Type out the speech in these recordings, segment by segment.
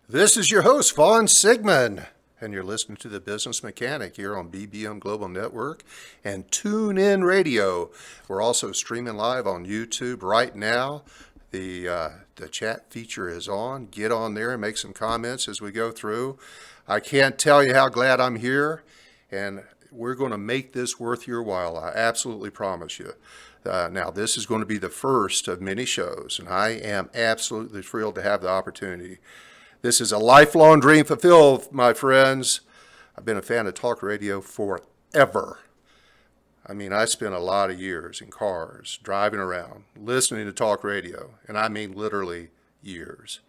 This is your host, Vaughn Sigmund, and you're listening to The Business Mechanic here on BBM Global Network and TuneIn Radio. We're also streaming live on YouTube right now. The chat feature is on. Get on there and make some comments as we go through. I can't tell you how glad I'm here, and we're going to make this worth your while. I absolutely promise you. Now, this is going to be the first of many shows, and I am absolutely thrilled to have the opportunity. This is a lifelong dream fulfilled, my friends. I've been a fan of talk radio forever. I mean, I spent a lot of years in cars, driving around, listening to talk radio, and I mean literally years.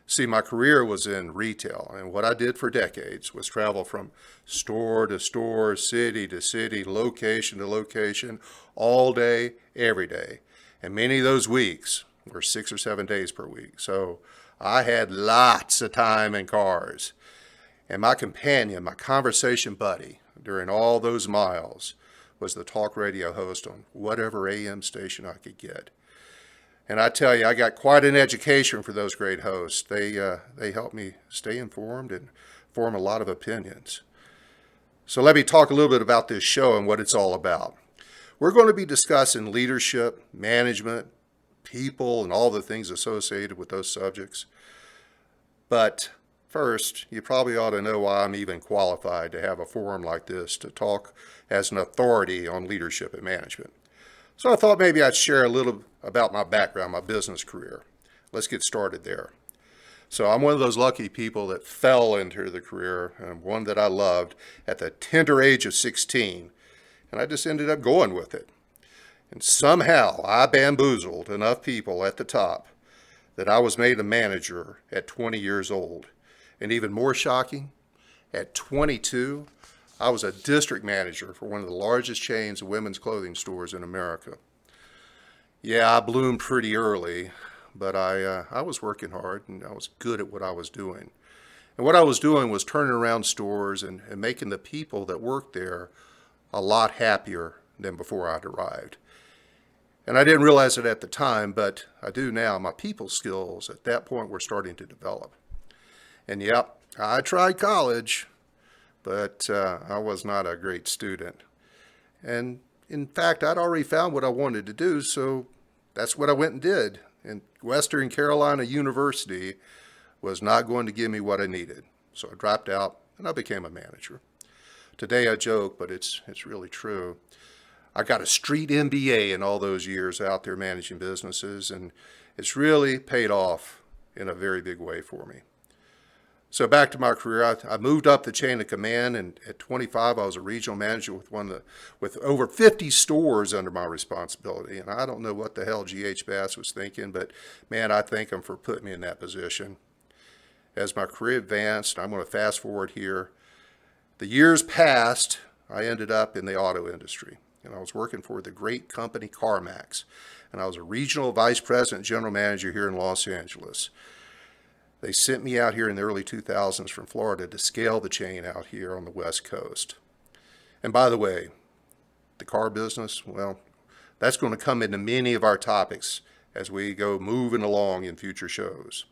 See, my career was in retail, and what I did for decades was travel from store to store, city to city, location to location, all day, every day. And many of those weeks were 6 or 7 days per week. So I had lots of time in cars. And my companion, my conversation buddy during all those miles was the talk radio host on whatever AM station I could get. And I tell you, I got quite an education for those great hosts. They helped me stay informed and form a lot of opinions. So let me talk a little bit about this show and what it's all about. We're going to be discussing leadership, management, people, and all the things associated with those subjects. But first, you probably ought to know why I'm even qualified to have a forum like this to talk as an authority on leadership and management. So I thought maybe I'd share a little about my background, my business career. Let's get started there. So I'm one of those lucky people that fell into the career, and one that I loved at the tender age of 16. And I just ended up going with it. And somehow I bamboozled enough people at the top that I was made a manager at 20 years old. And even more shocking, at 22, I was a district manager for one of the largest chains of women's clothing stores in America. Yeah, I bloomed pretty early, but I was working hard and I was good at what I was doing. And what I was doing was turning around stores and making the people that worked there a lot happier than before I'd arrived. And I didn't realize it at the time, but I do now. My people skills at that point were starting to develop. And yep, I tried college, but I was not a great student. And in fact, I'd already found what I wanted to do, so that's what I went and did. And Western Carolina University was not going to give me what I needed. So I dropped out and I became a manager. Today I joke, but it's really true. I got a street MBA in all those years out there managing businesses, and it's really paid off in a very big way for me. So back to my career, I moved up the chain of command, and at 25, I was a regional manager with over 50 stores under my responsibility. And I don't know what the hell G.H. Bass was thinking, but man, I thank him for putting me in that position. As my career advanced, I'm going to fast forward here. The years passed, I ended up in the auto industry, and I was working for the great company CarMax, and I was a regional vice president, general manager here in Los Angeles. They sent me out here in the early 2000s from Florida to scale the chain out here on the West Coast. And by the way, the car business, well, that's going to come into many of our topics as we go moving along in future shows.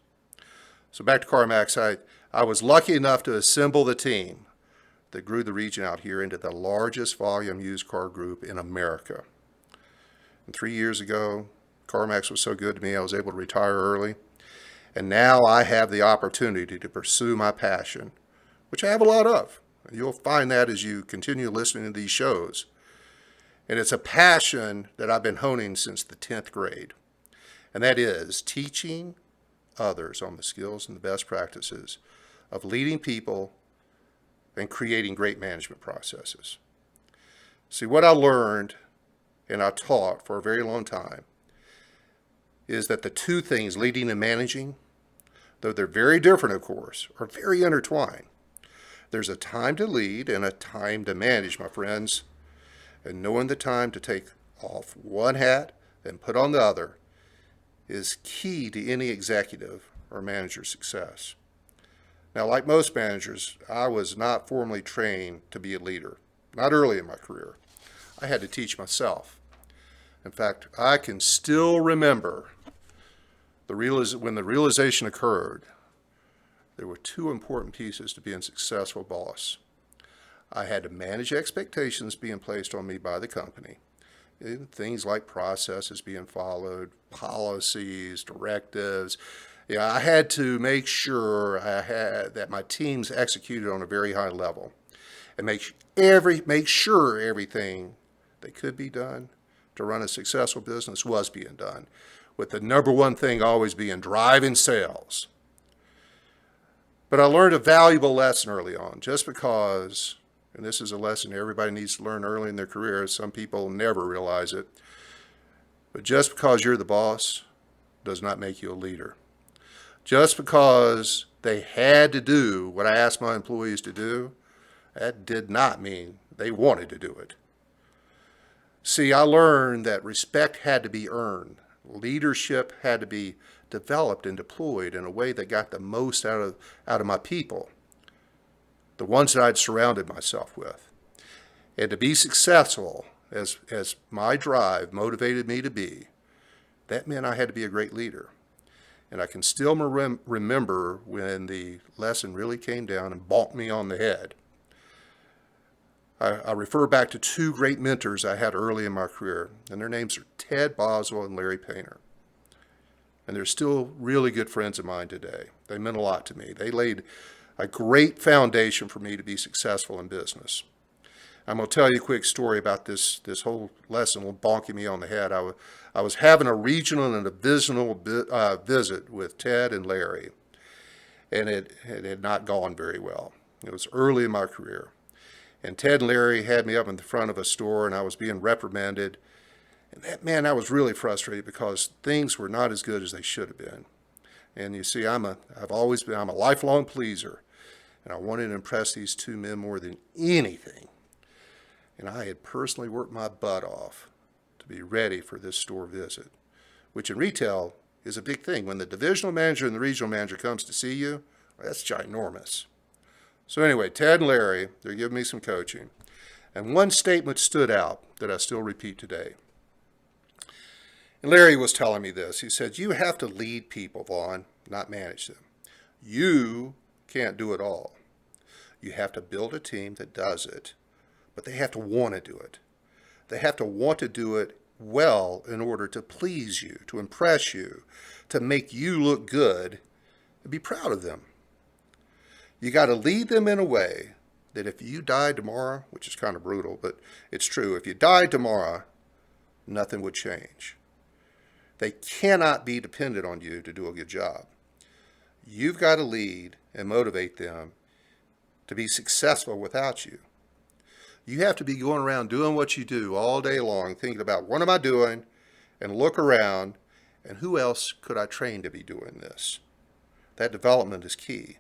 So back to CarMax, I was lucky enough to assemble the team that grew the region out here into the largest volume used car group in America. And 3 years ago, CarMax was so good to me, I was able to retire early. And now I have the opportunity to pursue my passion, which I have a lot of. You'll find that as you continue listening to these shows. And it's a passion that I've been honing since the 10th grade. And that is teaching others on the skills and the best practices of leading people and creating great management processes. See, what I learned and I taught for a very long time is that the two things, leading and managing, though they're very different, of course, are very intertwined. There's a time to lead and a time to manage, my friends. And knowing the time to take off one hat and put on the other is key to any executive or manager's success. Now, like most managers, I was not formally trained to be a leader, not early in my career. I had to teach myself. In fact, I can still remember when the realization occurred there were two important pieces to being a successful boss. I had to manage expectations being placed on me by the company. Things like processes being followed, policies, directives. Yeah, I had to make sure that my teams executed on a very high level, and make sure everything that could be done to run a successful business was being done, with the number one thing always being driving sales. But I learned a valuable lesson early on, just because, and this is a lesson everybody needs to learn early in their career. Some people never realize it, but just because you're the boss does not make you a leader. Just because they had to do what I asked my employees to do, that did not mean they wanted to do it. See, I learned that respect had to be earned. Leadership had to be developed and deployed in a way that got the most out of my people, the ones that I'd surrounded myself with. And to be successful, as my drive motivated me to be, that meant I had to be a great leader. And I can still remember when the lesson really came down and bonked me on the head. I refer back to two great mentors I had early in my career, and their names are Ted Boswell and Larry Painter. And they're still really good friends of mine today. They meant a lot to me. They laid a great foundation for me to be successful in business. I'm going to tell you a quick story about this whole lesson bonking me on the head. I was having a regional and a divisional visit with Ted and Larry, and it had not gone very well. It was early in my career. And Ted and Larry had me up in the front of a store, and I was being reprimanded. And I was really frustrated because things were not as good as they should have been. And you see, I'm a lifelong pleaser, and I wanted to impress these two men more than anything. And I had personally worked my butt off to be ready for this store visit, which in retail is a big thing. When the divisional manager and the regional manager comes to see you, that's ginormous. So anyway, Ted and Larry, they're giving me some coaching. And one statement stood out that I still repeat today. And Larry was telling me this. He said, you have to lead people, Vaughn, not manage them. You can't do it all. You have to build a team that does it, but they have to want to do it. They have to want to do it well in order to please you, to impress you, to make you look good, and be proud of them. You got to lead them in a way that if you died tomorrow, which is kind of brutal, but it's true, if you died tomorrow, nothing would change. They cannot be dependent on you to do a good job. You've got to lead and motivate them to be successful without you. You have to be going around doing what you do all day long, thinking about what am I doing, and look around, and who else could I train to be doing this? That development is key.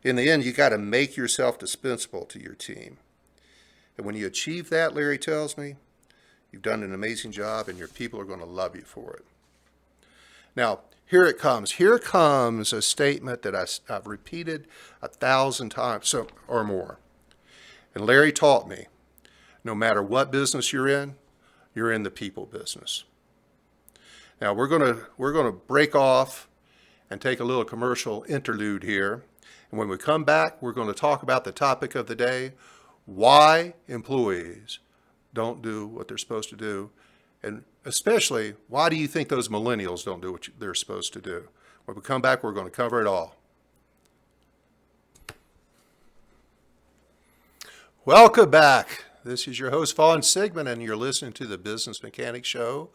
In the end, you got to make yourself dispensable to your team. And when you achieve that, Larry tells me, you've done an amazing job and your people are going to love you for it. Now, here it comes. Here comes a statement that I've repeated 1,000 times or more. And Larry taught me, no matter what business you're in the people business. Now, we're going to break off and take a little commercial interlude here. And when we come back, we're going to talk about the topic of the day, why employees don't do what they're supposed to do, and especially, why do you think those millennials don't do what they're supposed to do? When we come back, we're going to cover it all. Welcome back. This is your host, Vaughn Sigmund, and you're listening to the Business Mechanic Show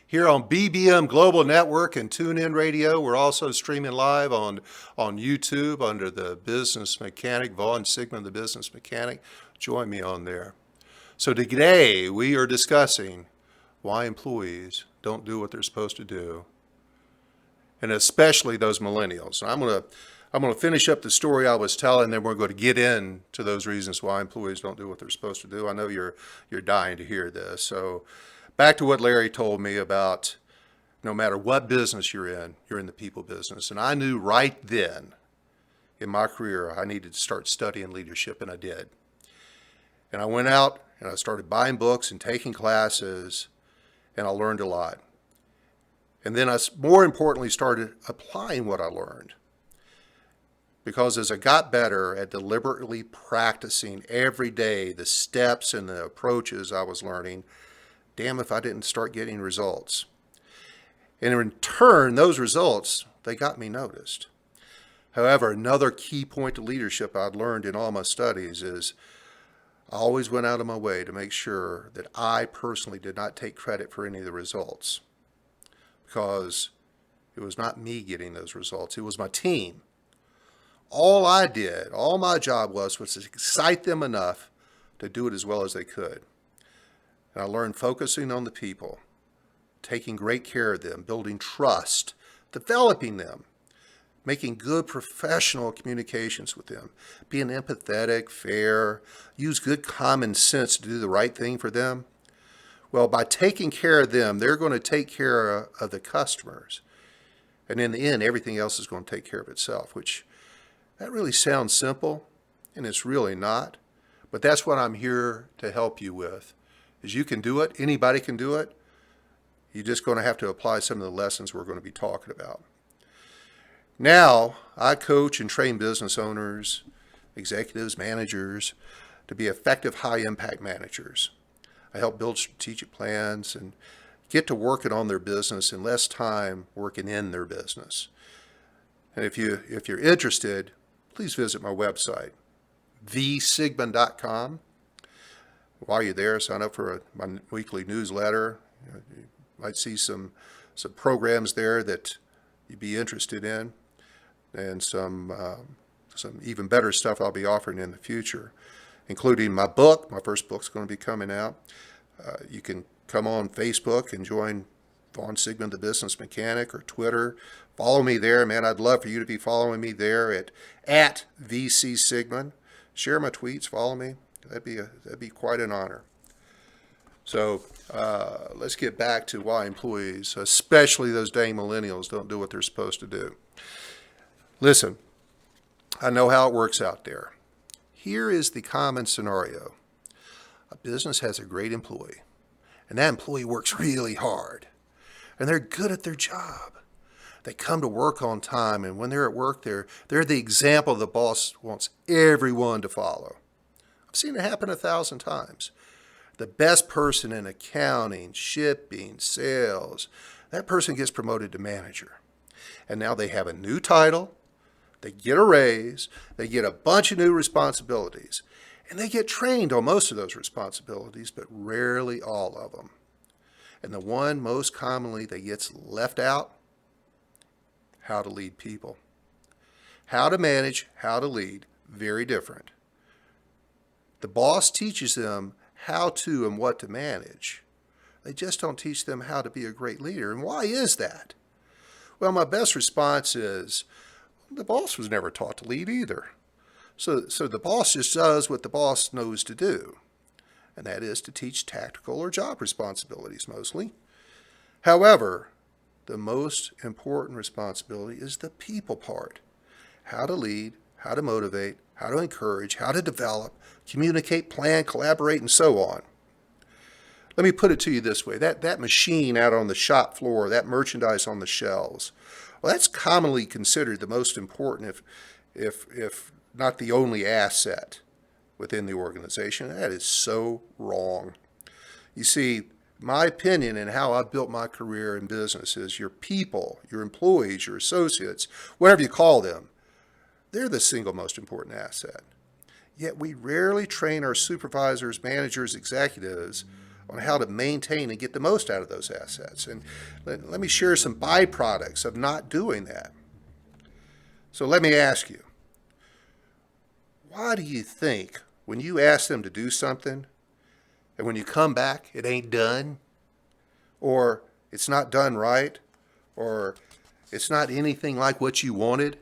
here on BBM Global Network and TuneIn Radio. We're also streaming live on YouTube under the Business Mechanic, Vaughn Sigmund, the Business Mechanic. Join me on there. So today we are discussing why employees don't do what they're supposed to do, and especially those millennials. And I'm going to finish up the story I was telling, then we're going to get into those reasons why employees don't do what they're supposed to do. I know you're dying to hear this. So back to what Larry told me about no matter what business you're in the people business. And I knew right then in my career I needed to start studying leadership, and I did. And I went out and I started buying books and taking classes, and I learned a lot. And then I, more importantly, started applying what I learned. Because as I got better at deliberately practicing every day the steps and the approaches I was learning, damn if I didn't start getting results. And in turn, those results, they got me noticed. However, another key point of leadership I'd learned in all my studies is I always went out of my way to make sure that I personally did not take credit for any of the results, because it was not me getting those results, it was my team. All I did, all my job was to excite them enough to do it as well as they could. And I learned focusing on the people, taking great care of them, building trust, developing them, making good professional communications with them, being empathetic, fair, use good common sense to do the right thing for them. Well, by taking care of them, they're going to take care of the customers. And in the end, everything else is going to take care of itself, which that really sounds simple, and it's really not. But that's what I'm here to help you with, is you can do it. Anybody can do it. You're just going to have to apply some of the lessons we're going to be talking about. Now, I coach and train business owners, executives, managers to be effective high-impact managers. I help build strategic plans and get to working on their business in less time working in their business. And if you're interested, please visit my website, thesigmund.com. While you're there, sign up for my weekly newsletter. You might see some programs there that you'd be interested in, and some even better stuff I'll be offering in the future, including my book. My first book's going to be coming out. You can come on Facebook and join Von Sigmund, the Business Mechanic, or Twitter. Follow me there, man. I'd love for you to be following me there at VC Sigmund. Share my tweets, follow me. That'd be quite an honor. So let's get back to why employees, especially those dang millennials, don't do what they're supposed to do. Listen, I know how it works out there. Here is the common scenario. A business has a great employee, and that employee works really hard, and they're good at their job. They come to work on time, and when they're at work, they're the example the boss wants everyone to follow. I've seen it happen 1,000 times. The best person in accounting, shipping, sales, that person gets promoted to manager. And now they have a new title, they get a raise, they get a bunch of new responsibilities, and they get trained on most of those responsibilities, but rarely all of them. And the one most commonly that gets left out, how to lead people. How to manage, how to lead, very different. The boss teaches them how to and what to manage. They just don't teach them how to be a great leader. And why is that? Well, my best response is, the boss was never taught to lead either. So the boss just does what the boss knows to do, and that is to teach tactical or job responsibilities mostly. However, the most important responsibility is the people part. How to lead, how to motivate, how to encourage, how to develop, communicate, plan, collaborate, and so on. Let me put it to you this way. That machine out on the shop floor, that merchandise on the shelves, well, that's commonly considered the most important, if not the only asset within the organization. That is so wrong. You see, my opinion and how I've built my career in business is your people, your employees, your associates, whatever you call them, they're the single most important asset. Yet we rarely train our supervisors, managers, executives on how to maintain and get the most out of those assets. And let me share some byproducts of not doing that. So let me ask you, why do you think when you ask them to do something, and when you come back, it ain't done, or it's not done right, or it's not anything like what you wanted,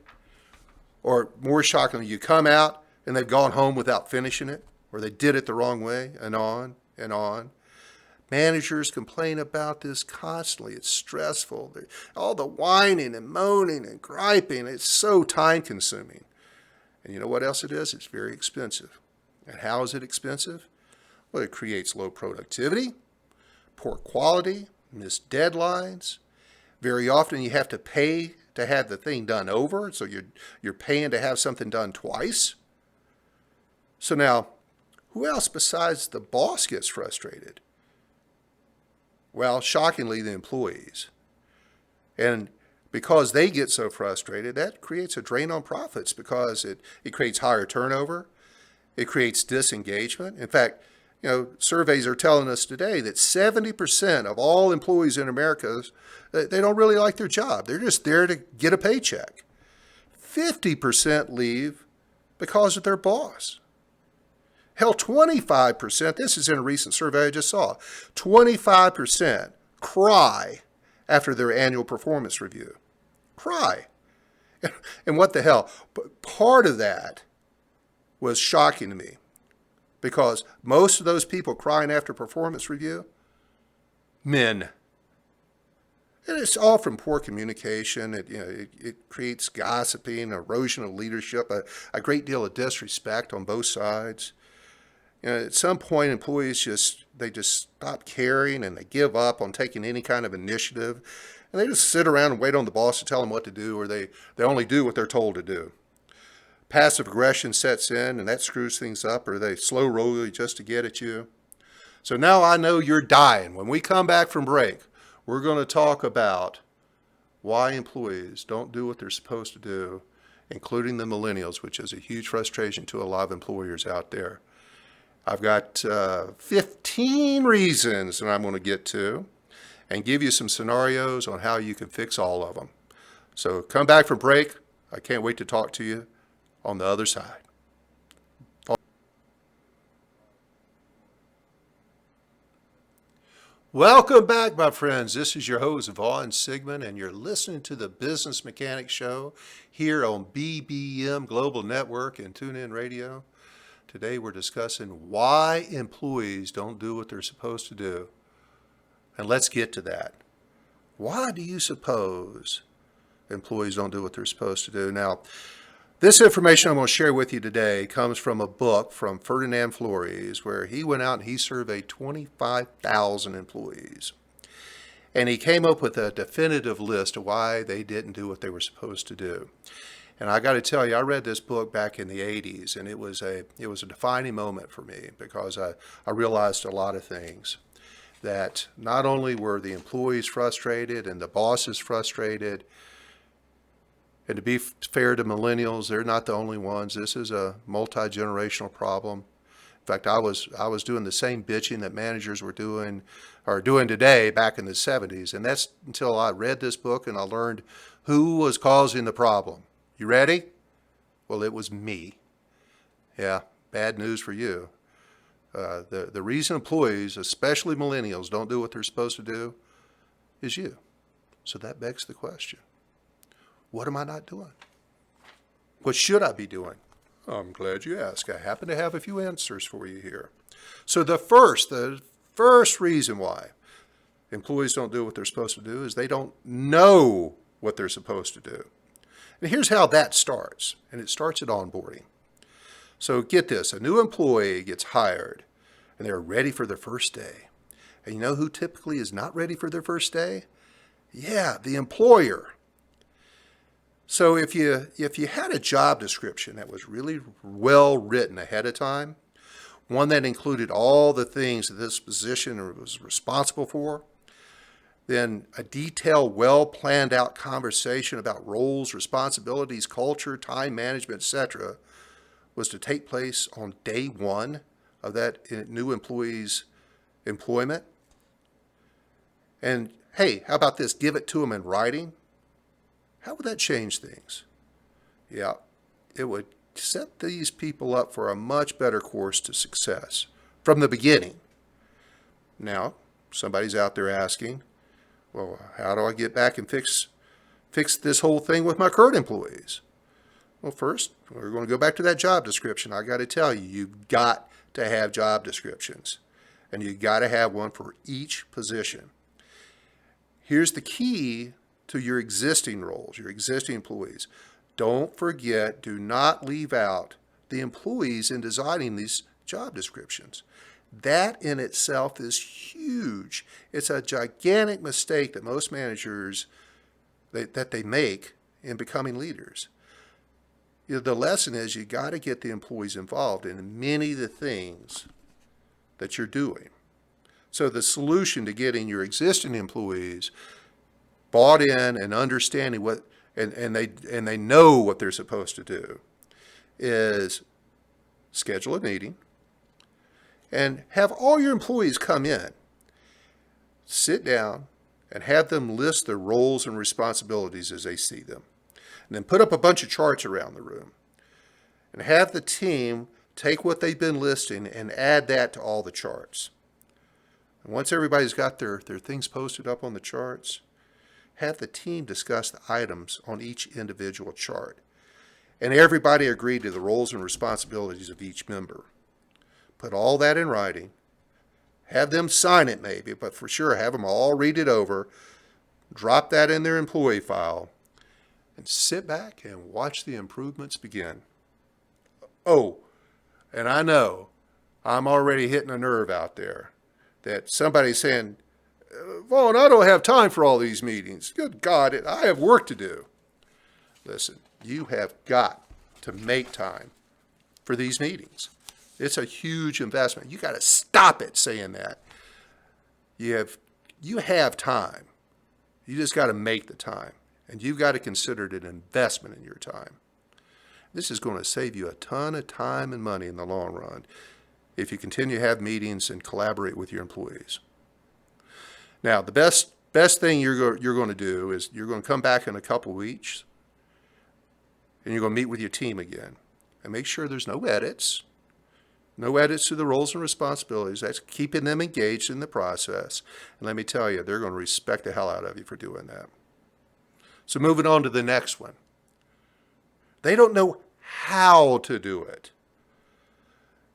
or more shockingly, you come out and they've gone home without finishing it, or they did it the wrong way, and on and on. Managers complain about this constantly. It's stressful. All the whining and moaning and griping, it's so time-consuming. And you know what else it is? It's very expensive. And how is it expensive? Well, it creates low productivity, poor quality, missed deadlines. Very often you have to pay to have the thing done over, so you're paying to have something done twice. So now, who else besides the boss gets frustrated? Well, shockingly, the employees. And because they get so frustrated, that creates a drain on profits because it creates higher turnover. It creates disengagement. In fact, surveys are telling us today that 70% of all employees in America, they don't really like their job. They're just there to get a paycheck. 50% leave because of their boss. Hell, 25%, this is in a recent survey I just saw, 25% cry after their annual performance review. Cry. And what the hell? But part of that was shocking to me because most of those people crying after performance review, men. And it's all from poor communication. It creates gossiping, erosion of leadership, a great deal of disrespect on both sides. At some point, employees just stop caring and they give up on taking any kind of initiative. And they just sit around and wait on the boss to tell them what to do, or they only do what they're told to do. Passive aggression sets in and that screws things up, or they slow roll you just to get at you. So now I know you're dying. When we come back from break, we're going to talk about why employees don't do what they're supposed to do, including the millennials, which is a huge frustration to a lot of employers out there. I've got 15 reasons that I'm going to get to and give you some scenarios on how you can fix all of them. So come back from break. I can't wait to talk to you on the other side. Welcome back, my friends. This is your host, Vaughn Sigmund, and you're listening to the Business Mechanic Show here on BBM Global Network and TuneIn Radio. Today we're discussing why employees don't do what they're supposed to do. And let's get to that. Why do you suppose employees don't do what they're supposed to do? Now, this information I'm going to share with you today comes from a book from Ferdinand Flores, where he went out and he surveyed 25,000 employees. And he came up with a definitive list of why they didn't do what they were supposed to do. And I got to tell you, I read this book back in the 80s, and it was a defining moment for me because I realized a lot of things. That not only were the employees frustrated and the bosses frustrated, and to be fair to millennials, they're not the only ones. This is a multi-generational problem. In fact, I was doing the same bitching that managers were doing today back in the 70s, and that's until I read this book and I learned who was causing the problem. You ready? Well, it was me. Yeah, bad news for you. The reason employees, especially millennials, don't do what they're supposed to do is you. So that begs the question, what am I not doing? What should I be doing? I'm glad you asked. I happen to have a few answers for you here. So the first reason why employees don't do what they're supposed to do is they don't know what they're supposed to do. And here's how that starts, and it starts at onboarding. So get this, a new employee gets hired, and they're ready for their first day. And you know who typically is not ready for their first day? Yeah, the employer. So if you had a job description that was really well written ahead of time, one that included all the things that this position was responsible for, then a detailed, well planned out conversation about roles, responsibilities, culture, time management, etc., was to take place on day one of that new employee's employment. And hey, how about this? Give it to them in writing. How would that change things? Yeah, it would set these people up for a much better course to success from the beginning. Now, somebody's out there asking, well, how do I get back and fix this whole thing with my current employees? Well, first, we're going to go back to that job description. I got to tell you, you've got to have job descriptions, and you've got to have one for each position. Here's the key to your existing roles, your existing employees. Don't forget, do not leave out the employees in designing these job descriptions. That in itself is huge. It's a gigantic mistake that most managers that they make in becoming leaders. The lesson is you got to get the employees involved in many of the things that you're doing. So the solution to getting your existing employees bought in and understanding what and they know what they're supposed to do is schedule a meeting and have all your employees come in, sit down, and have them list their roles and responsibilities as they see them. And then put up a bunch of charts around the room and have the team take what they've been listing and add that to all the charts. And once everybody's got their things posted up on the charts, have the team discuss the items on each individual chart. And everybody agree to the roles and responsibilities of each member. Put all that in writing. Have them sign it maybe, but for sure have them all read it over. Drop that in their employee file. And sit back and watch the improvements begin. Oh, and I know I'm already hitting a nerve out there that somebody's saying, Vaughn, I don't have time for all these meetings. Good God, I have work to do. Listen, you have got to make time for these meetings. It's a huge investment. You got to stop it saying that. You have time. You just got to make the time. And you've got to consider it an investment in your time. This is going to save you a ton of time and money in the long run if you continue to have meetings and collaborate with your employees. Now, the best thing you're going to do is you're going to come back in a couple weeks and you're going to meet with your team again and make sure there's no edits. No edits to the roles and responsibilities. That's keeping them engaged in the process. And let me tell you, they're going to respect the hell out of you for doing that. So moving on to the next one. They don't know how to do it.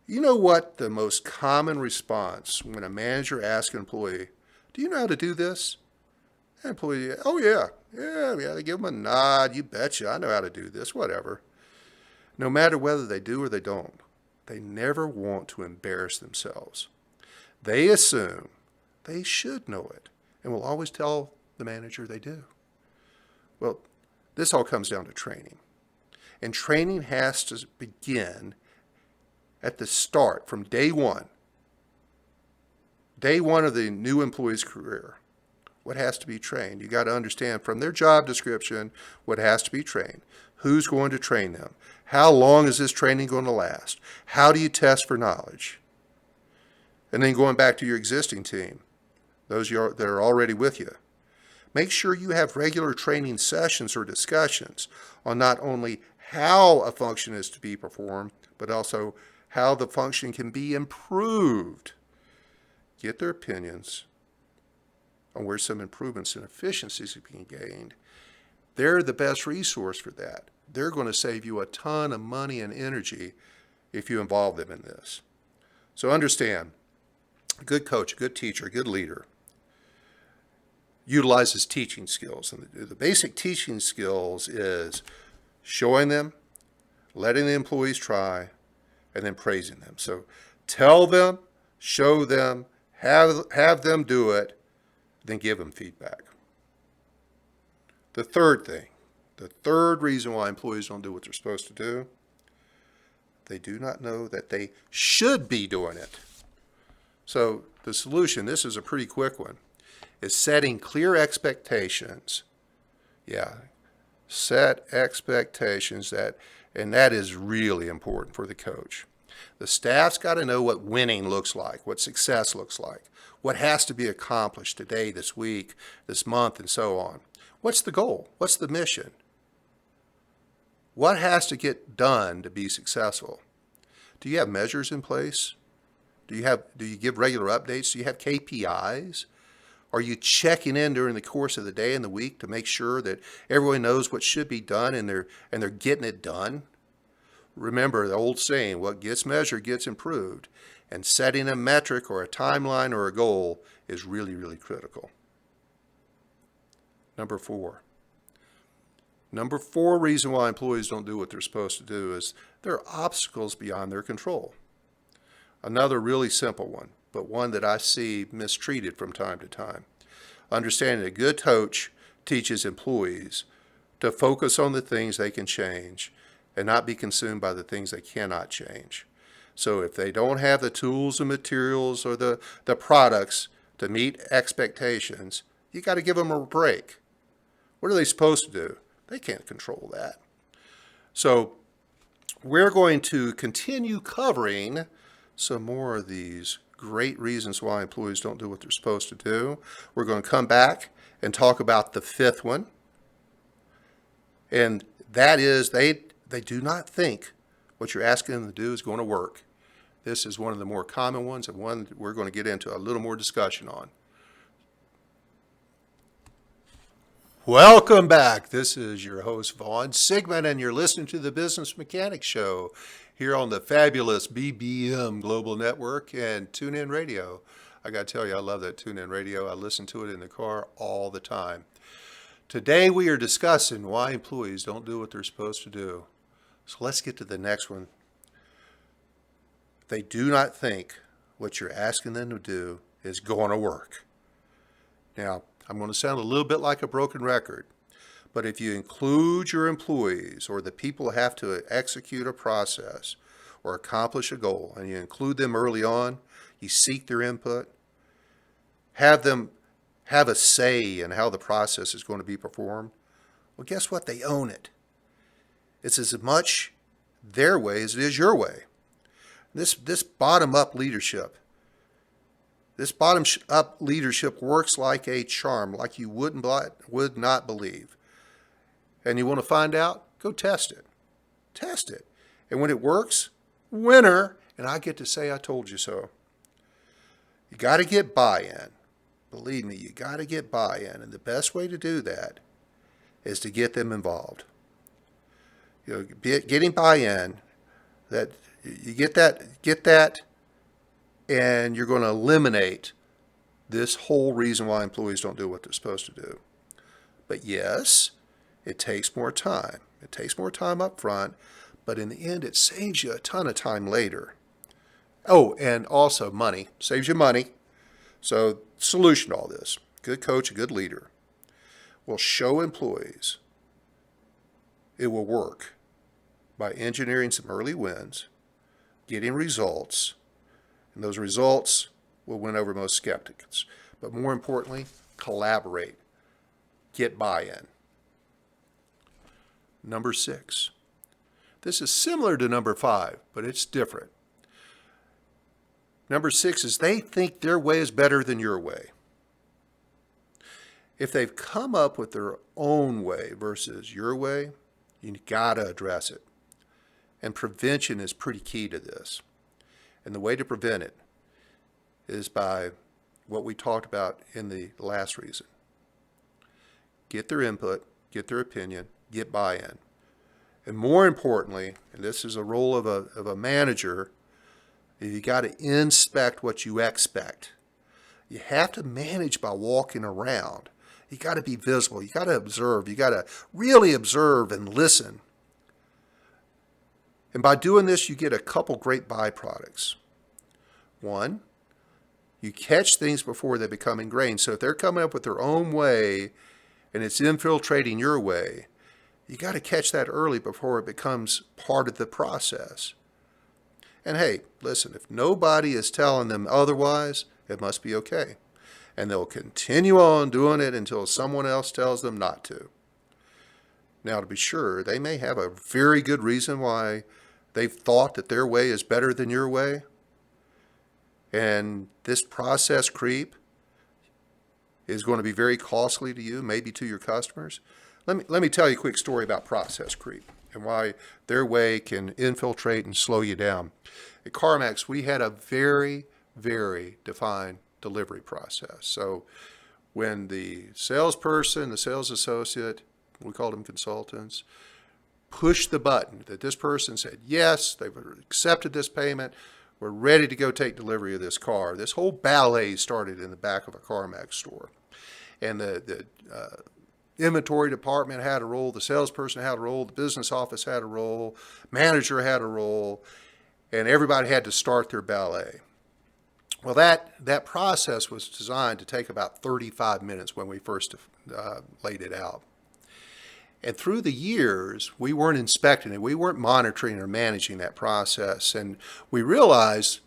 You know what the most common response when a manager asks an employee, do you know how to do this? The employee, oh yeah. They give them a nod, you betcha, I know how to do this, whatever. No matter whether they do or they don't, they never want to embarrass themselves. They assume they should know it and will always tell the manager they do. Well, this all comes down to training. And training has to begin at the start, from day one. Day one of the new employee's career. What has to be trained? You got to understand from their job description what has to be trained. Who's going to train them? How long is this training going to last? How do you test for knowledge? And then going back to your existing team, those that are already with you. Make sure you have regular training sessions or discussions on not only how a function is to be performed, but also how the function can be improved. Get their opinions on where some improvements and efficiencies have been gained. They're the best resource for that. They're going to save you a ton of money and energy if you involve them in this. So understand, a good coach, a good teacher, a good leader utilizes teaching skills. And the basic teaching skills is showing them, letting the employees try, and then praising them. So tell them, show them, have them do it, then give them feedback. The third thing, the third reason why employees don't do what they're supposed to do, they do not know that they should be doing it. So the solution, this is a pretty quick one, is setting clear expectations. Yeah, set expectations and that is really important for the coach. The staff's got to know what winning looks like, what success looks like, what has to be accomplished today, this week, this month, and so on. What's the goal? What's the mission? What has to get done to be successful? Do you have measures in place? Do you give regular updates? Do you have KPIs? Are you checking in during the course of the day and the week to make sure that everyone knows what should be done and they're getting it done? Remember the old saying, what gets measured gets improved. And setting a metric or a timeline or a goal is really, really critical. Number four reason why employees don't do what they're supposed to do is there are obstacles beyond their control. Another really simple one, but one that I see mistreated from time to time. Understanding a good coach teaches employees to focus on the things they can change and not be consumed by the things they cannot change. So if they don't have the tools and materials or the products to meet expectations, you got to give them a break. What are they supposed to do? They can't control that. So we're going to continue covering some more of these great reasons why employees don't do what they're supposed to do. We're going to come back and talk about the fifth one. And that is they do not think what you're asking them to do is going to work. This is one of the more common ones and one that we're going to get into a little more discussion on. Welcome back. This is your host, Vaughn Sigmund, and you're listening to the Business Mechanics Show here on the fabulous BBM Global Network and TuneIn Radio. I got to tell you, I love that TuneIn Radio. I listen to it in the car all the time. Today we are discussing why employees don't do what they're supposed to do. So let's get to the next one. They do not think what you're asking them to do is going to work. Now, I'm going to sound a little bit like a broken record, but if you include your employees or the people who have to execute a process or accomplish a goal, and you include them early on, you seek their input, have them have a say in how the process is going to be performed, well, guess what? They own it. It's as much their way as it is your way. This bottom-up leadership, works like a charm, like you would not believe. And you want to find out? Go test it. Test it. And when it works, winner, and I get to say I told you so. You got to get buy-in. Believe me, you got to get buy-in. And the best way to do that is to get them involved. Getting buy-in, that you get that, and you're going to eliminate this whole reason why employees don't do what they're supposed to do. But yes, it takes more time. It takes more time up front, but in the end, it saves you a ton of time later. Oh, and also money. Saves you money. So, solution to all this, good coach, a good leader, will show employees it will work by engineering some early wins, getting results, and those results will win over most skeptics. But more importantly, collaborate. Get buy-in. Number 6. This is similar to number 5, but it's different. Number 6 is they think their way is better than your way. If they've come up with their own way versus your way, you got to address it. And prevention is pretty key to this. And the way to prevent it is by what we talked about in the last reason. Get their input, get their opinion, get buy-in. And more importantly, and this is a role of a manager, you got to inspect what you expect. You have to manage by walking around. You got to be visible. You got to observe. You got to really observe and listen. And by doing this, you get a couple great byproducts. One, you catch things before they become ingrained. So if they're coming up with their own way and it's infiltrating your way, you got to catch that early before it becomes part of the process. And hey, listen, if nobody is telling them otherwise, it must be okay. And they'll continue on doing it until someone else tells them not to. Now, to be sure, they may have a very good reason why they've thought that their way is better than your way. And this process creep is going to be very costly to you, maybe to your customers. Let me tell you a quick story about process creep and why their way can infiltrate and slow you down. At CarMax, we had a very, very defined delivery process. So when the salesperson, the sales associate, we called them consultants, pushed the button that this person said, yes, they've accepted this payment, we're ready to go take delivery of this car. This whole ballet started in the back of a CarMax store. And the inventory department had a role, the salesperson had a role, the business office had a role, manager had a role, and everybody had to start their ballet. Well, that process was designed to take about 35 minutes when we first laid it out. And through the years, we weren't inspecting it. We weren't monitoring or managing that process. And we realized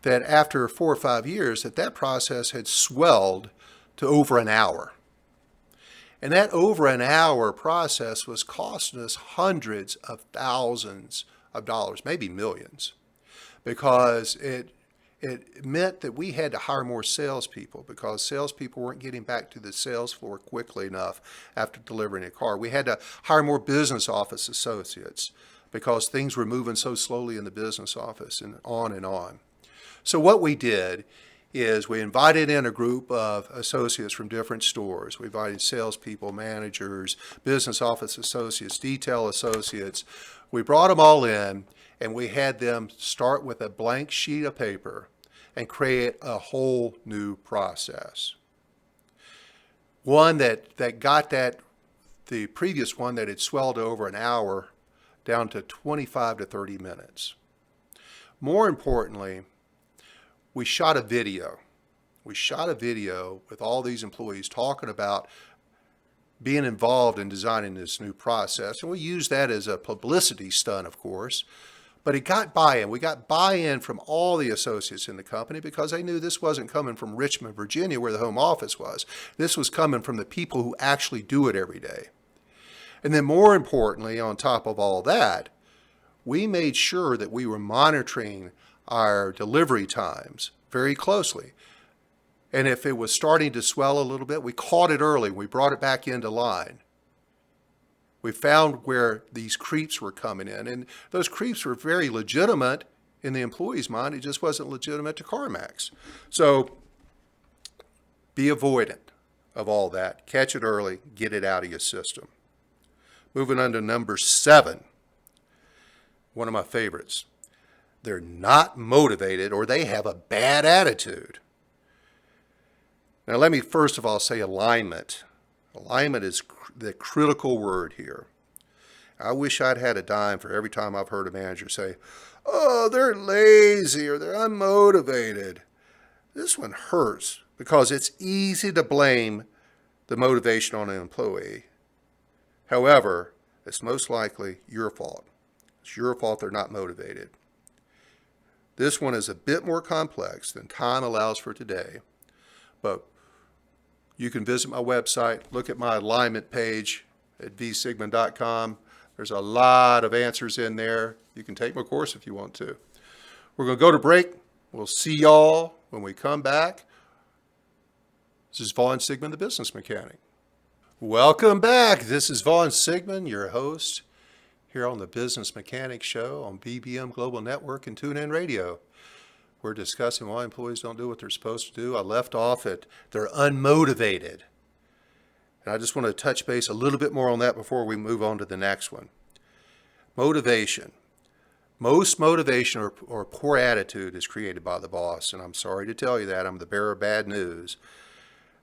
that after 4 or 5 years, that process had swelled to over an hour. And that over an hour process was costing us hundreds of thousands of dollars, maybe millions, because it meant that we had to hire more salespeople because salespeople weren't getting back to the sales floor quickly enough after delivering a car. We had to hire more business office associates because things were moving so slowly in the business office, and on and on. So what we did is we invited in a group of associates from different stores. We invited salespeople, managers, business office associates, detail associates. We brought them all in, and we had them start with a blank sheet of paper and create a whole new process. One that got the previous one that had swelled over an hour down to 25 to 30 minutes. More importantly, we shot a video. We shot a video with all these employees talking about being involved in designing this new process. And we used that as a publicity stunt, of course. But it got buy-in. We got buy-in from all the associates in the company because they knew this wasn't coming from Richmond, Virginia, where the home office was. This was coming from the people who actually do it every day. And then more importantly, on top of all that, we made sure that we were monitoring our delivery times very closely. And if it was starting to swell a little bit, we caught it early. We brought it back into line. We found where these creeps were coming in, and those creeps were very legitimate in the employee's mind. It just wasn't legitimate to CarMax. So be avoidant of all that. Catch it early. Get it out of your system. Moving on to number 7, one of my favorites. They're not motivated, or they have a bad attitude. Now let me first of all say alignment. Alignment is the critical word here. I wish I'd had a dime for every time I've heard a manager say, oh, they're lazy or they're unmotivated. This one hurts because it's easy to blame the motivation on an employee. However, it's most likely your fault. It's your fault they're not motivated. This one is a bit more complex than time allows for today, but you can visit my website, look at my alignment page at vsigma.com. There's a lot of answers in there. You can take my course if you want to. We're going to go to break. We'll see y'all when we come back. This is Vaughn Sigmund, the business mechanic. Welcome back. This is Vaughn Sigmund, your host here on the Business Mechanic Show on BBM Global Network and TuneIn Radio. We're discussing why employees don't do what they're supposed to do. I left off at they're unmotivated. And I just want to touch base a little bit more on that before we move on to the next one. Motivation. Most motivation or poor attitude is created by the boss. And I'm sorry to tell you that. I'm the bearer of bad news.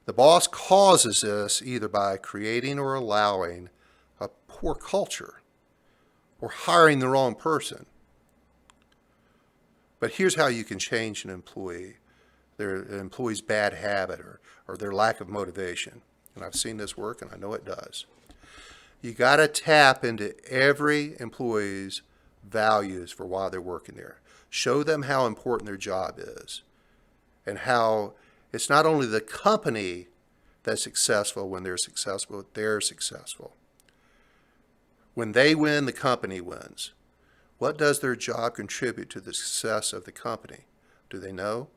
The boss causes this either by creating or allowing a poor culture or hiring the wrong person. But here's how you can change an employee's bad habit or their lack of motivation. And I've seen this work, and I know it does. You got to tap into every employee's values for why they're working there. Show them how important their job is and how it's not only the company that's successful when they're successful, they're successful. When they win, the company wins. What does their job contribute to the success of the company? Do they know?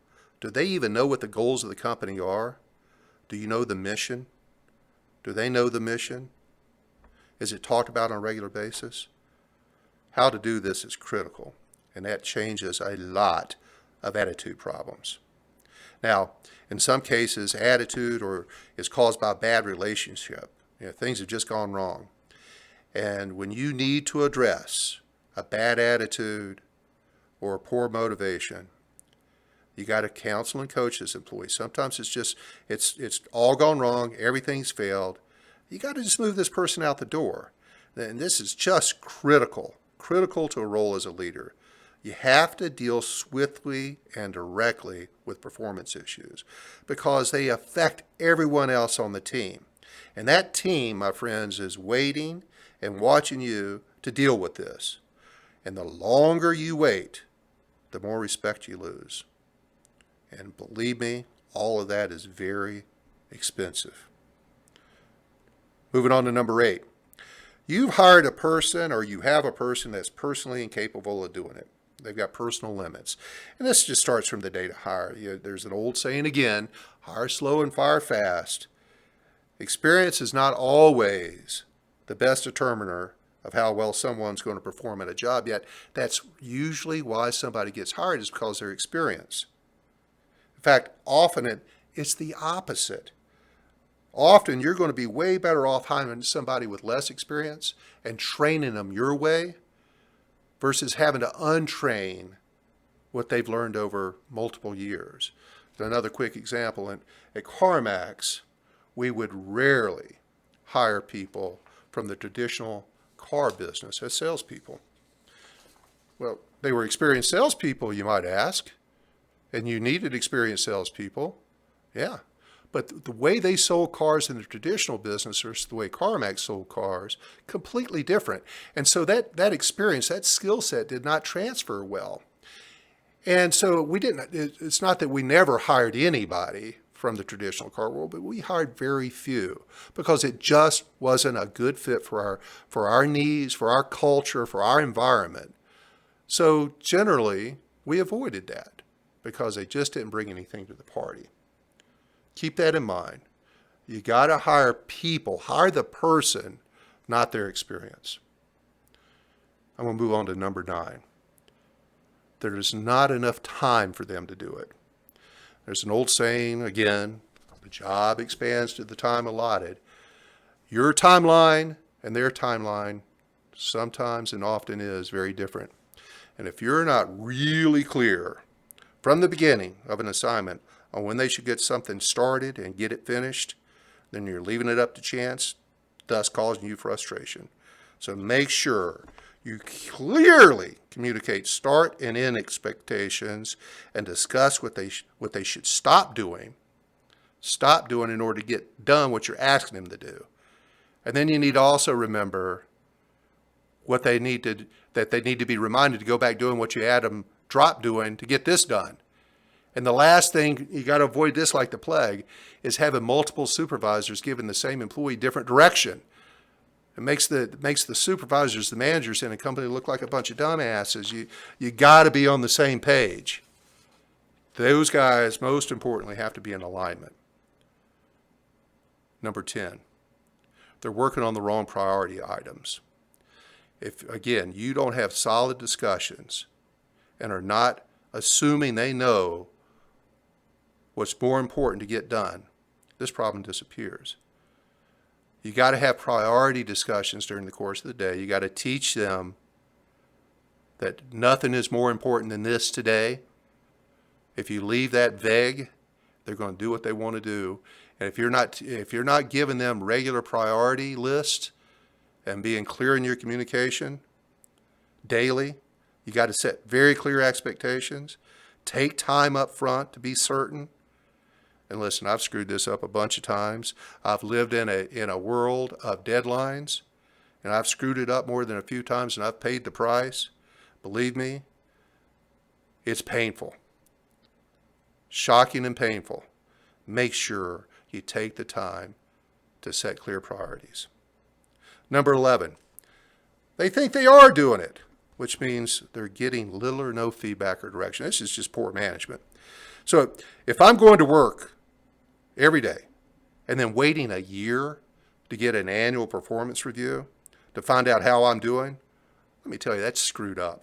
Do they even know what the goals of the company are? Do you know the mission? Do they know the mission? Is it talked about on a regular basis? How to do this is critical, and that changes a lot of attitude problems. Now, in some cases, attitude is caused by a bad relationship. Things have just gone wrong. And when you need to address a bad attitude or a poor motivation, you got to counsel and coach this employee. Sometimes it's all gone wrong, everything's failed. You got to just move this person out the door. And this is just critical to a role as a leader. You have to deal swiftly and directly with performance issues because they affect everyone else on the team. And that team, my friends, is waiting and watching you to deal with this. And the longer you wait, the more respect you lose. And believe me, all of that is very expensive. Moving on to number 8. You've hired a person, or you have a person that's personally incapable of doing it. They've got personal limits. And this just starts from the day to hire. There's an old saying again, hire slow and fire fast. Experience is not always the best determiner of how well someone's going to perform at a job, yet that's usually why somebody gets hired, is because of their experience. In fact, often it's the opposite. Often you're going to be way better off hiring somebody with less experience and training them your way versus having to untrain what they've learned over multiple years. Another quick example, at CarMax, we would rarely hire people from the traditional car business as salespeople. Well, they were experienced salespeople, you might ask, and you needed experienced salespeople. Yeah, but the way they sold cars in the traditional business versus the way CarMax sold cars, completely different. And so that experience, that skill set did not transfer well. And so it's not that we never hired anybody from the traditional car world, but we hired very few because it just wasn't a good fit for our needs, for our culture, for our environment. So generally, we avoided that because they just didn't bring anything to the party. Keep that in mind. You got to hire people, hire the person, not their experience. I'm going to move on to number 9. There's not enough time for them to do it. There's an old saying, again, the job expands to the time allotted. Your timeline and their timeline sometimes and often is very different. And if you're not really clear from the beginning of an assignment on when they should get something started and get it finished, then you're leaving it up to chance, thus causing you frustration. So make sure you clearly communicate start and end expectations and discuss what they should stop doing in order to get done what you're asking them to do. And then you need to also remember that they need to be reminded to go back doing what you had them drop doing to get this done. And the last thing, you got to avoid this like the plague, is having multiple supervisors giving the same employee different direction. It makes the supervisors, the managers in a company look like a bunch of dumbasses. You got to be on the same page. Those guys, most importantly, have to be in alignment. Number 10, they're working on the wrong priority items. If, again, you don't have solid discussions and are not assuming they know what's more important to get done, this problem disappears. You got to have priority discussions during the course of the day. You got to teach them that nothing is more important than this today. If you leave that vague, they're going to do what they want to do. And if you're not giving them regular priority lists and being clear in your communication daily, you got to set very clear expectations. Take time up front to be certain. And listen, I've screwed this up a bunch of times. I've lived in a world of deadlines, and I've screwed it up more than a few times, and I've paid the price. Believe me, it's painful. Shocking and painful. Make sure you take the time to set clear priorities. Number 11, they think they are doing it, which means they're getting little or no feedback or direction. This is just poor management. So if I'm going to work every day and then waiting a year to get an annual performance review to find out how I'm doing, let me tell you, that's screwed up.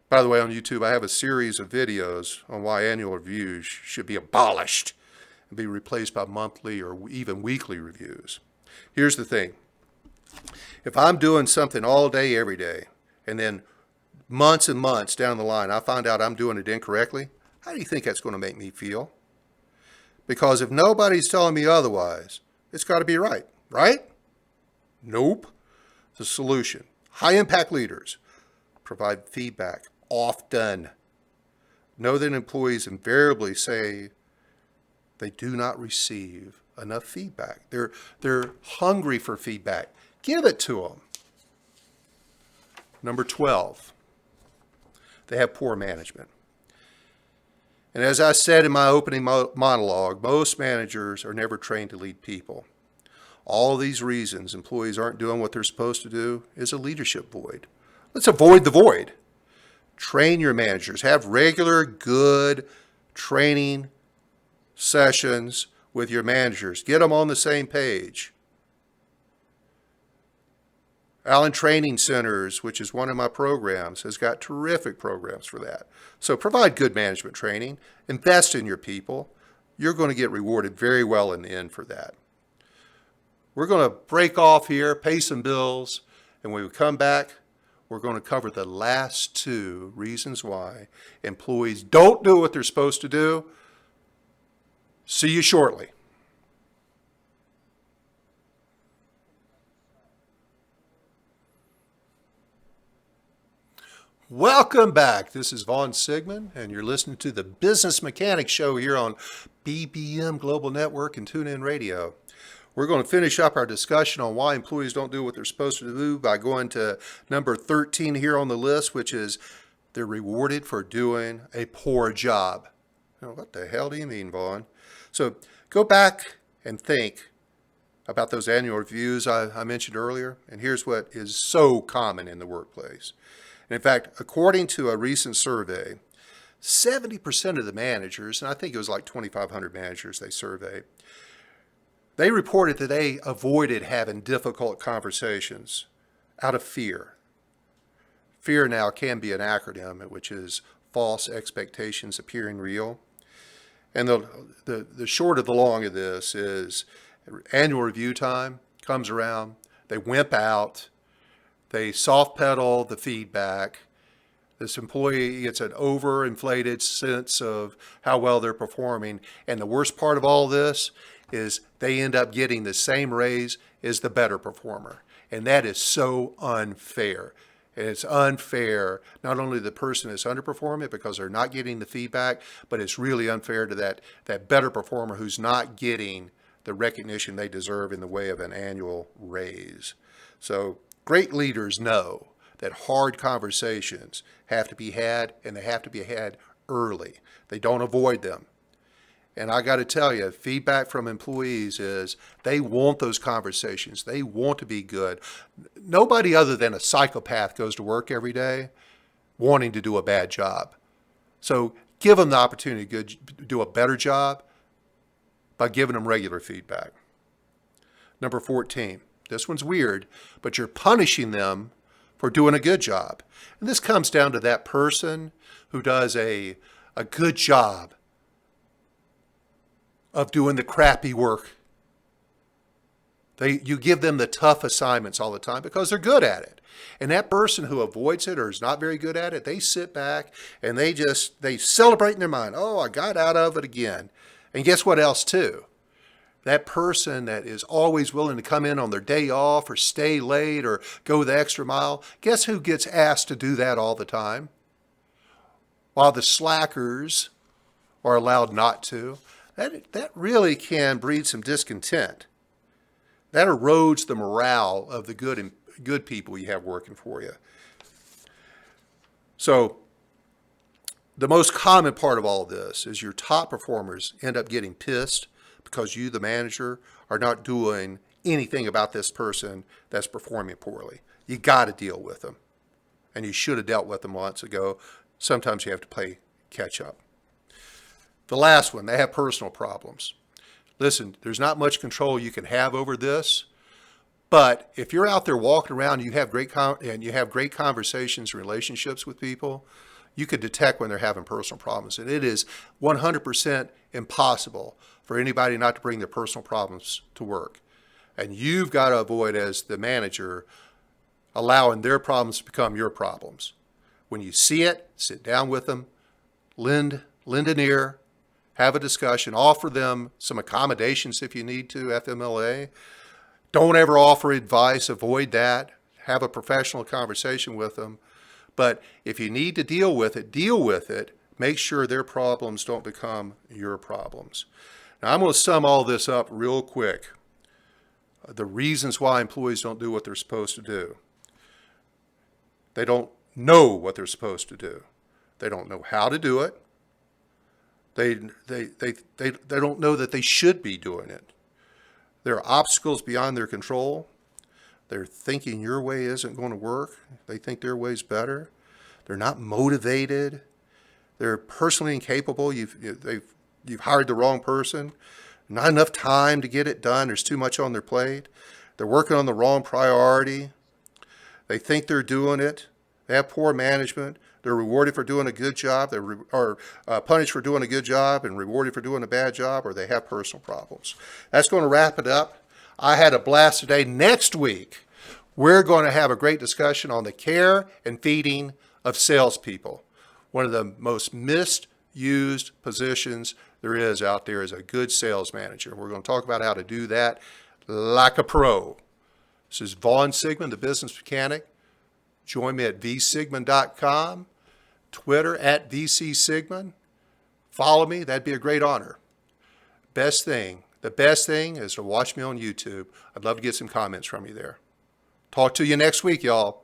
By the way, on YouTube, I have a series of videos on why annual reviews should be abolished and be replaced by monthly or even weekly reviews. Here's the thing. If I'm doing something all day, every day, and then months and months down the line, I find out I'm doing it incorrectly, how do you think that's going to make me feel? Because if nobody's telling me otherwise, it's got to be right, right? Nope. The solution. High impact leaders provide feedback often. Know that employees invariably say they do not receive enough feedback. They're hungry for feedback. Give it to them. Number 12, they have poor management. And as I said in my opening monologue, most managers are never trained to lead people. All these reasons employees aren't doing what they're supposed to do is a leadership void. Let's avoid the void. Train your managers. Have regular, good training sessions with your managers. Get them on the same page. Allen Training Centers, which is one of my programs, has got terrific programs for that. So provide good management training. Invest in your people. You're going to get rewarded very well in the end for that. We're going to break off here, pay some bills, and when we come back, we're going to cover the last 2 reasons why employees don't do what they're supposed to do. See you shortly. Welcome back. This is Vaughn Sigmund, and you're listening to the Business Mechanics Show here on BBM Global Network and TuneIn Radio. We're going to finish up our discussion on why employees don't do what they're supposed to do by going to number 13 here on the list, which is they're rewarded for doing a poor job. Now, what the hell do you mean, Vaughn? So go back and think about those annual reviews I mentioned earlier, and here's what is so common in the workplace. And in fact, according to a recent survey, 70% of the managers, and I think it was like 2,500 managers they surveyed, they reported that they avoided having difficult conversations out of fear. Fear now can be an acronym, which is false expectations appearing real. And the short of the long of this is annual review time comes around, they wimp out, they soft pedal the feedback. This employee gets an overinflated sense of how well they're performing. And the worst part of all this is they end up getting the same raise as the better performer. And that is so unfair. And it's unfair, not only to the person that's underperforming because they're not getting the feedback, but it's really unfair to that better performer who's not getting the recognition they deserve in the way of an annual raise. So great leaders know that hard conversations have to be had, and they have to be had early. They don't avoid them. And I got to tell you, feedback from employees is they want those conversations. They want to be good. Nobody other than a psychopath goes to work every day wanting to do a bad job. So give them the opportunity to do a better job by giving them regular feedback. Number 14, this one's weird, but you're punishing them for doing a good job. And this comes down to that person who does a good job of doing the crappy work. You give them the tough assignments all the time because they're good at it. And that person who avoids it or is not very good at it, they sit back and they celebrate in their mind, oh, I got out of it again. And guess what else too? That person that is always willing to come in on their day off or stay late or go the extra mile, guess who gets asked to do that all the time? While the slackers are allowed not to. That really can breed some discontent. That erodes the morale of the good people you have working for you. So the most common part of all of this is your top performers end up getting pissed because you, the manager, are not doing anything about this person that's performing poorly. You got to deal with them. And you should have dealt with them months ago. Sometimes you have to play catch up. The last one, they have personal problems. Listen, there's not much control you can have over this, but if you're out there walking around and you have great conversations, relationships with people, you could detect when they're having personal problems. And it is 100% impossible for anybody not to bring their personal problems to work. And you've got to avoid, as the manager, allowing their problems to become your problems. When you see it, sit down with them, lend an ear, have a discussion, offer them some accommodations if you need to, FMLA. Don't ever offer advice, avoid that. Have a professional conversation with them. But if you need to deal with it, deal with it. Make sure their problems don't become your problems. Now, I'm going to sum all this up real quick. The reasons why employees don't do what they're supposed to do. They don't know what they're supposed to do. They don't know how to do it. They don't know that they should be doing it. There are obstacles beyond their control. They're thinking your way isn't going to work. They think their way's better. They're not motivated. They're personally incapable. You've hired the wrong person. Not enough time to get it done. There's too much on their plate. They're working on the wrong priority. They think they're doing it. They have poor management. They're rewarded for doing a good job. They're punished for doing a good job and rewarded for doing a bad job, or they have personal problems. That's going to wrap it up. I had a blast today. Next week, we're going to have a great discussion on the care and feeding of salespeople. One of the most misused positions there is out there is a good sales manager. We're going to talk about how to do that like a pro. This is Vaughn Sigmund, the business mechanic. Join me at vsigmund.com, Twitter at vcsigmund. Follow me. That'd be a great honor. The best thing is to watch me on YouTube. I'd love to get some comments from you there. Talk to you next week, y'all.